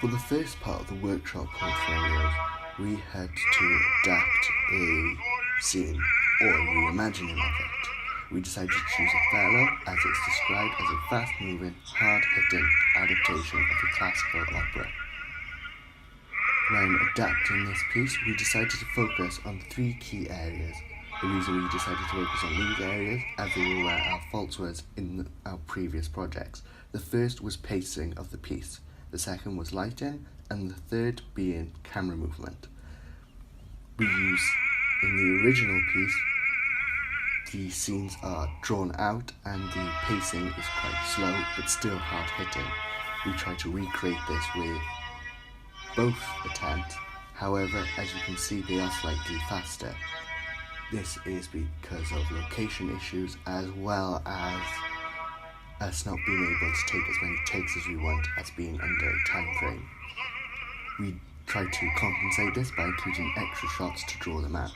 For the first part of the workshop portfolios, we had to adapt a scene or a reimagining of it. We decided to choose Othello as it's described as a fast-moving, hard-hitting adaptation of a classical opera. When adapting this piece, we decided to focus on three key areas. The reason we decided to focus on these areas, as they were where our faults was in our previous projects. The first was pacing of the piece, the second was lighting, and the third being camera movement. We use, in the original piece, the scenes are drawn out and the pacing is quite slow but still hard hitting. We try to recreate this with both attempts, however, as you can see, they are slightly faster. This is because of location issues as well as us not being able to take as many takes as we want as being under a time frame. We try to compensate this by including extra shots to draw them out.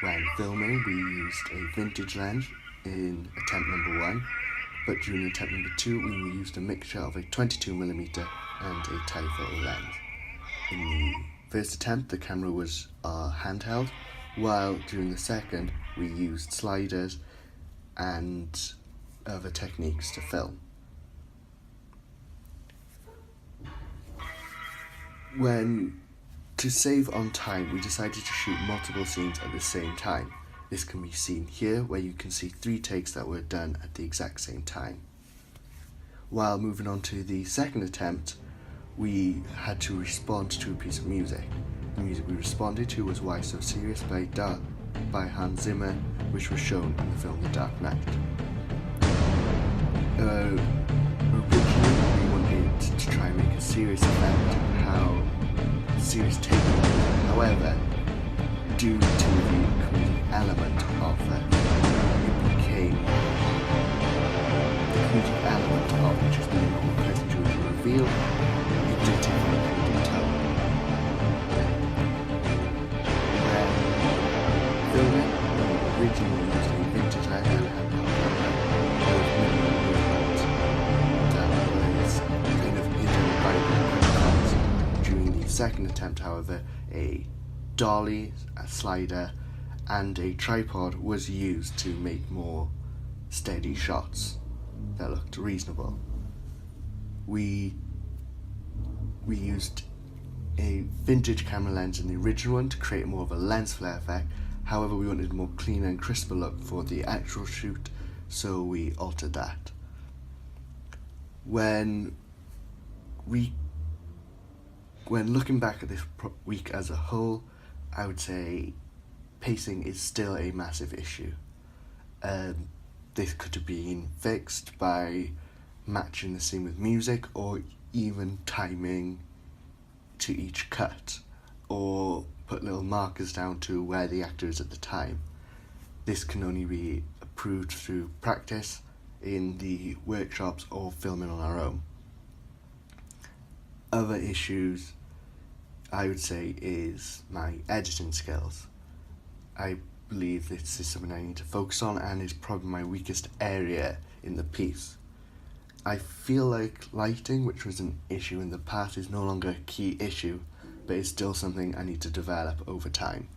When filming, we used a vintage lens in attempt number 1, but during attempt number 2 we used a mixture of a 22mm and a telephoto lens. In the first attempt, the camera was handheld, while during the second we used sliders and other techniques to film. To save on time, we decided to shoot multiple scenes at the same time. This can be seen here, where you can see 3 takes that were done at the exact same time. While moving on to the second attempt, we had to respond to a piece of music. The music we responded to was Why So Serious by Hans Zimmer, which was shown in the film The Dark Knight. Originally, we wanted to try and make a serious effect, serious take. However, due to the comedic element of it, the comedic element of it just being more present during the reveal, it did take on a comedic tone. When filming, we originally used a vintage lens and handheld camera with minimal movement that was kind of hidden by the quick cuts. During the second attempt, however, a dolly, a slider, and a tripod was used to make more steady shots that looked reasonable. We used a vintage camera lens in the original one to create more of a lens flare effect. However, we wanted a more cleaner and crisper look for the actual shoot, so we altered that. When looking back at this week as a whole, I would say pacing is still a massive issue. This could have been fixed by matching the scene with music, or even timing to each cut, or put little markers down to where the actor is at the time. This can only be improved through practice in the workshops or filming on our own. Other issues, I would say, is my editing skills. I believe this is something I need to focus on, and is probably my weakest area in the piece. I feel like lighting, which was an issue in the past, is no longer a key issue, but it's still something I need to develop over time.